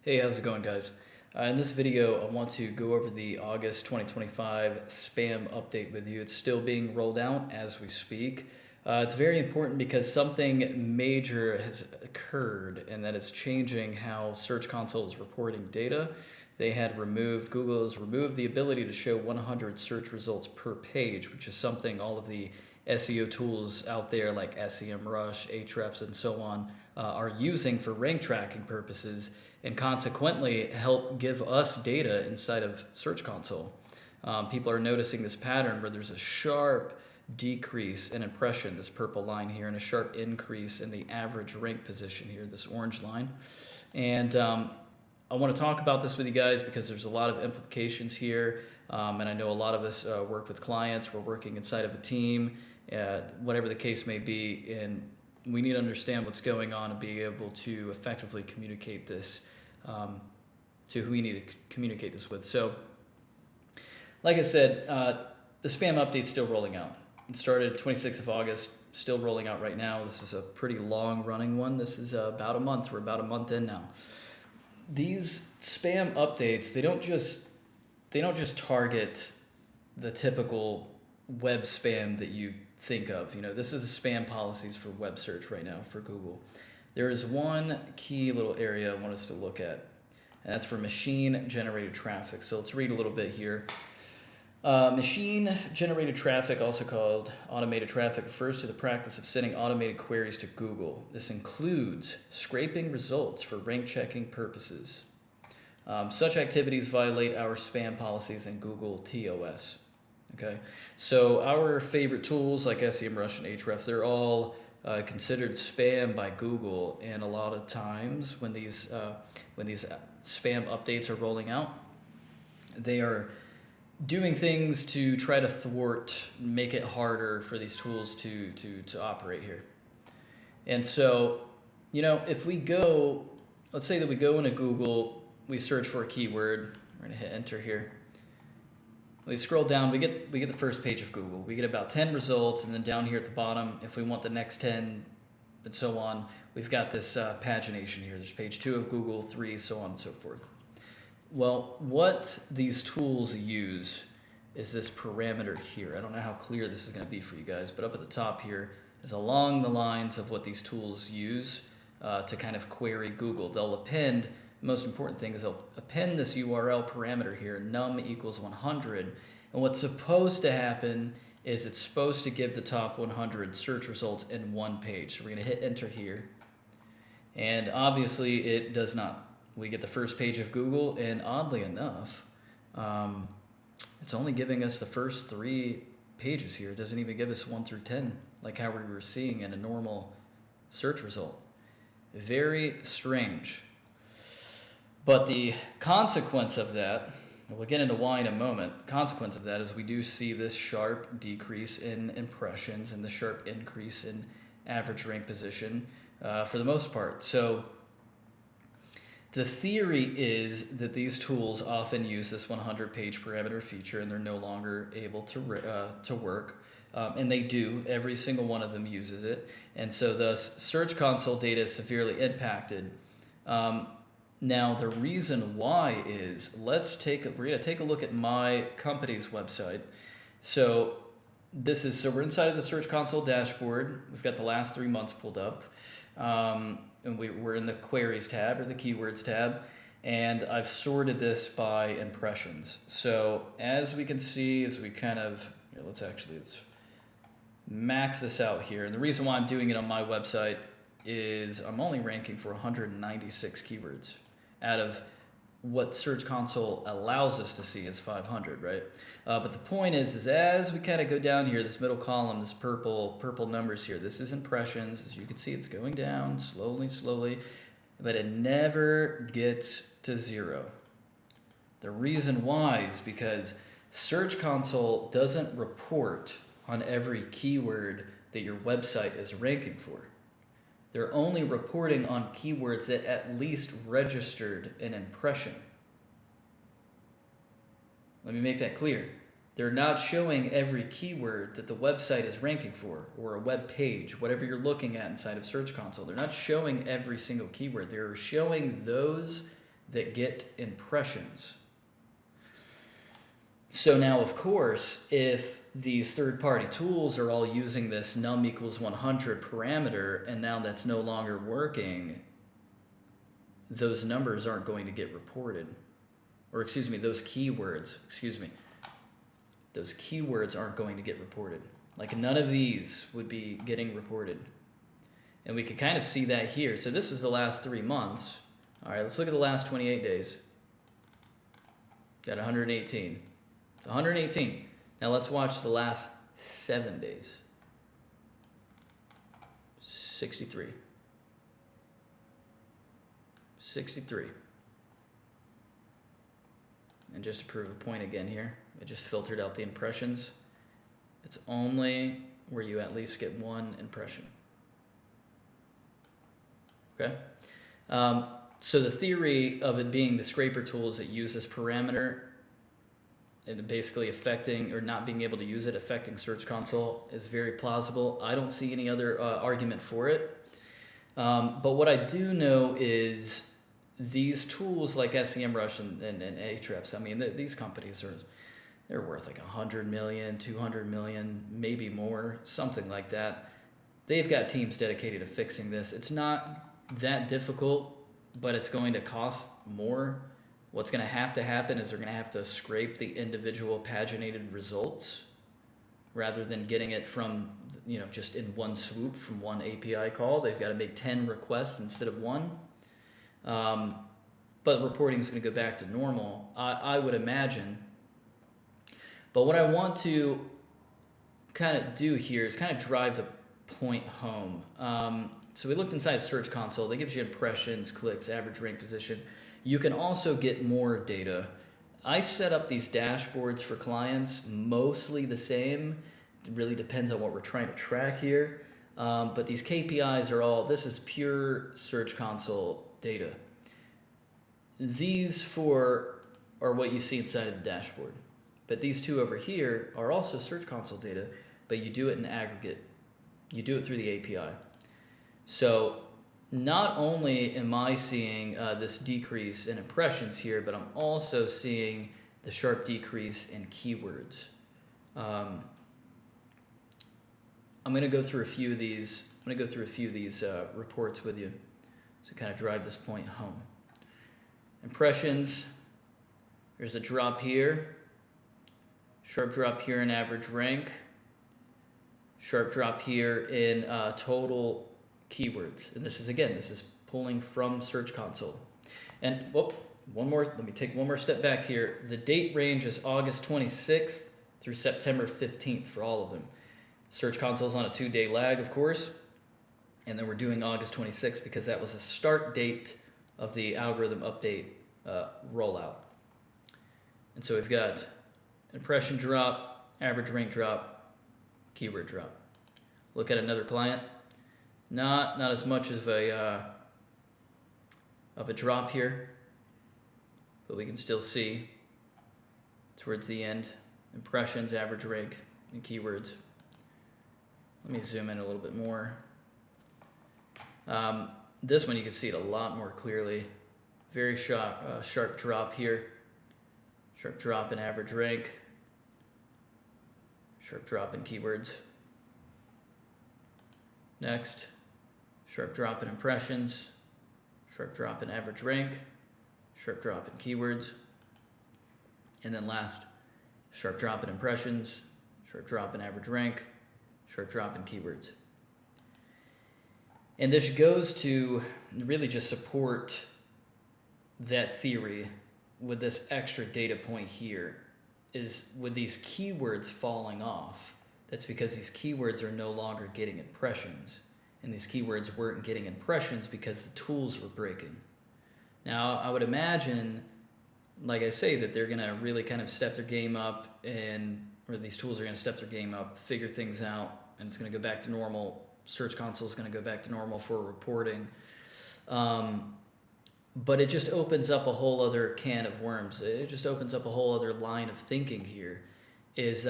Hey, how's it going, guys? In this video, I want to go over the August 2025 spam update with you. It's still being rolled out as we speak. It's very important because something major has occurred, and that is changing how Search Console is reporting data. Google has removed the ability to show 100 search results per page, which is something all of the SEO tools out there like SEMrush, Ahrefs, and so on are using for rank tracking purposes, and consequently help give us data inside of Search Console. People are noticing this pattern where there's a sharp decrease in impression, this purple line here, and a sharp increase in the average rank position here, this orange line. And I want to talk about this with you guys because there's a lot of implications here, and I know a lot of us work with clients. We're working inside of a team, whatever the case may be, and we need to understand what's going on and be able to effectively communicate this to who we need to communicate this with. So, like I said, the spam update's still rolling out. It started 26th of August, still rolling out right now. This is a pretty long running one. This is about a month. We're about a month in now. These spam updates, they don't just target the typical web spam that you think of. You know, this is the spam policies for web search right now for Google. There is one key little area I want us to look at, and that's for machine-generated traffic. So let's read a little bit here. Machine-generated traffic, also called automated traffic, refers to the practice of sending automated queries to Google. This includes scraping results for rank checking purposes. Such activities violate our spam policies in Google TOS. Okay, so our favorite tools like SEMrush and Ahrefs, they're all considered spam by Google, and a lot of times when these spam updates are rolling out, they are doing things to try to thwart, make it harder for these tools to operate here. And so, you know, if we go, let's say that we go into Google, we search for a keyword, we're gonna hit enter here. We scroll down, we get the first page of Google. We get about 10 results, and then down here at the bottom, if we want the next 10 and so on, we've got this pagination here. There's page 2 of Google, 3, so on and so forth. Well, what these tools use is this parameter here. I don't know how clear this is going to be for you guys, but up at the top here is along the lines of what these tools use to kind of query Google. They'll append, the most important thing is they'll append this URL parameter here, num equals 100. And what's supposed to happen is it's supposed to give the top 100 search results in one page. So we're going to hit enter here. And obviously it does not. We get the first page of Google, and oddly enough, it's only giving us the first 3 pages here. It doesn't even give us 1 through 10, like how we were seeing in a normal search result. Very strange. But the consequence of that, we'll get into why in a moment, consequence of that is we do see this sharp decrease in impressions and the sharp increase in average rank position for the most part. So the theory is that these tools often use this 100-page parameter feature, and they're no longer able to work. And they do. Every single one of them uses it. And so thus, Search Console data is severely impacted. Now, the reason why is, we're going to take a look at my company's website. So we're inside of the Search Console dashboard. We've got the last 3 months pulled up. And we're in the queries tab or the keywords tab, and I've sorted this by impressions. So as we can see, as we kind of, let's max this out here. And the reason why I'm doing it on my website is I'm only ranking for 196 keywords out of what Search Console allows us to see is 500, right? But the point is as we kind of go down here, this middle column, this purple numbers here, this is impressions. As you can see, it's going down slowly, but it never gets to 0. The reason why is because Search Console doesn't report on every keyword that your website is ranking for. They're only reporting on keywords that at least registered an impression. Let me make that clear. They're not showing every keyword that the website is ranking for, or a web page, whatever you're looking at inside of Search Console. They're not showing every single keyword. They're showing those that get impressions. So now, of course, if these third-party tools are all using this num equals 100 parameter, and now that's no longer working, those numbers aren't going to get reported. Or excuse me, those keywords aren't going to get reported. Like none of these would be getting reported. And we could kind of see that here. So this is the last 3 months. All right, let's look at the last 28 days. Got 118. 118. Now let's watch the last 7 days. 63. 63. And just to prove a point again here, I just filtered out the impressions. It's only where you at least get one impression. Okay? So the theory of it being the scraper tools that use this parameter and basically affecting or not being able to use it, affecting Search Console, is very plausible. I don't see any other argument for it. But what I do know is these tools like SEMrush and Ahrefs, I mean, these companies they're worth like 100 million, 200 million, maybe more, something like that. They've got teams dedicated to fixing this. It's not that difficult, but it's going to cost more. What's going to happen is they're going to have to scrape the individual paginated results rather than getting it from, just in one swoop from one API call. They've got to make 10 requests instead of one. But reporting is going to go back to normal, I would imagine. But what I want to kind of do here is kind of drive the point home. So we looked inside of Search Console. That gives you impressions, clicks, average rank position. You can also get more data. I set up these dashboards for clients, mostly the same. It really depends on what we're trying to track here. But these KPIs this is pure Search Console data. These four are what you see inside of the dashboard. But these two over here are also Search Console data, but you do it in aggregate. You do it through the API. So not only am I seeing this decrease in impressions here, but I'm also seeing the sharp decrease in keywords. I'm going to go through a few of these. Reports with you to kind of drive this point home. Impressions. There's a drop here. Sharp drop here in average rank. Sharp drop here in total keywords. And this is pulling from Search Console. And let me take one more step back here. The date range is August 26th through September 15th for all of them. Search Console is on a 2-day lag, of course. And then we're doing August 26th because that was the start date of the algorithm update rollout. And so we've got impression drop, average rank drop, keyword drop. Look at another client. Not as much of a drop here, but we can still see towards the end impressions, average rank, and keywords. Let me zoom in a little bit more. This one you can see it a lot more clearly. Very sharp drop here. Sharp drop in average rank. Sharp drop in keywords. Next, sharp drop in impressions. Sharp drop in average rank. Sharp drop in keywords. And then last, sharp drop in impressions. Sharp drop in average rank. Sharp drop in keywords. And this goes to really just support that theory with this extra data point here, is with these keywords falling off, that's because these keywords are no longer getting impressions. And these keywords weren't getting impressions because the tools were breaking. Now, I would imagine, like I say, that they're going to really kind of step their game up, or these tools are going to step their game up, figure things out, and it's going to go back to normal. Search Console is going to go back to normal for reporting. But it just opens up a whole other can of worms. It just opens up a whole other line of thinking here. Does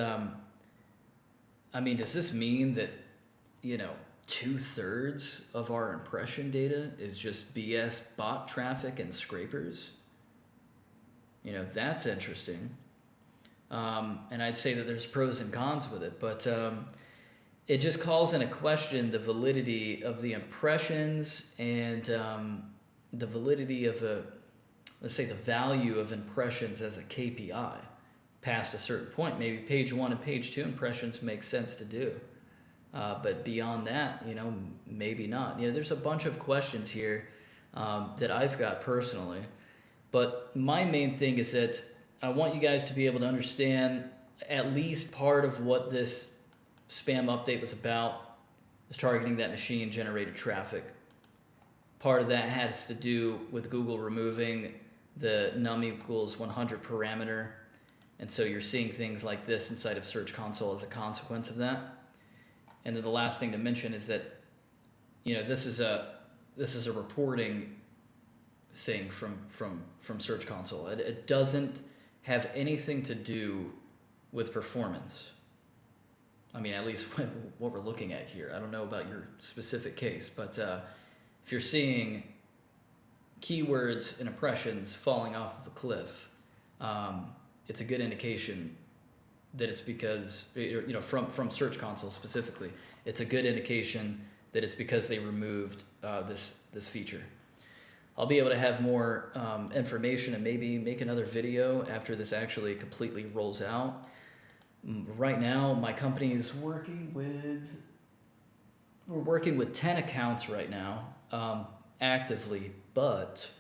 this mean that, 2/3 of our impression data is just BS bot traffic and scrapers? That's interesting. And I'd say that there's pros and cons with it, but it just calls into question the validity of the impressions and the validity of let's say the value of impressions as a KPI past a certain point. Maybe page 1 and page 2 impressions make sense to do. But beyond that, maybe not. There's a bunch of questions here that I've got personally. But my main thing is that I want you guys to be able to understand at least part of what this spam update was about, is targeting that machine-generated traffic. Part of that has to do with Google removing the num equals 100 parameter. And so you're seeing things like this inside of Search Console as a consequence of that. And then the last thing to mention is that, this is a reporting thing from Search Console. It doesn't have anything to do with performance. I mean, at least what we're looking at here. I don't know about your specific case, but if you're seeing keywords and impressions falling off of a cliff, it's a good indication that it's because, from Search Console specifically, it's a good indication that it's because they removed this feature. I'll be able to have more information and maybe make another video after this actually completely rolls out. Right now, my company is working with 10 accounts right now, actively, but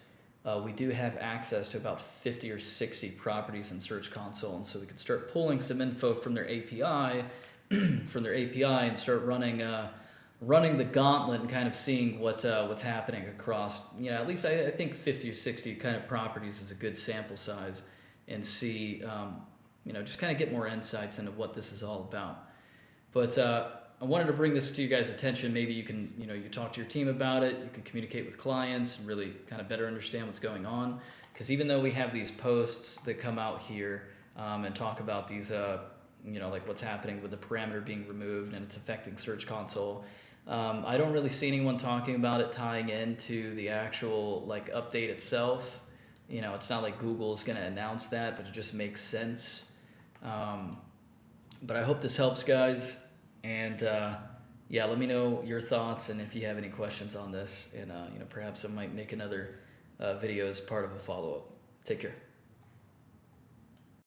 we do have access to about 50 or 60 properties in Search Console, and so we can start pulling some info from their API, and start running the gauntlet and kind of seeing what's happening across. At least I think 50 or 60 kind of properties is a good sample size, and see, just kind of get more insights into what this is all about. But I wanted to bring this to you guys' attention. Maybe you can, you talk to your team about it. You can communicate with clients and really kind of better understand what's going on. Because even though we have these posts that come out here and talk about these, like what's happening with the parameter being removed and it's affecting Search Console, I don't really see anyone talking about it tying into the actual update itself. It's not like Google's going to announce that, but it just makes sense. But I hope this helps, guys. And let me know your thoughts and if you have any questions on this. And perhaps I might make another video as part of a follow-up. Take care.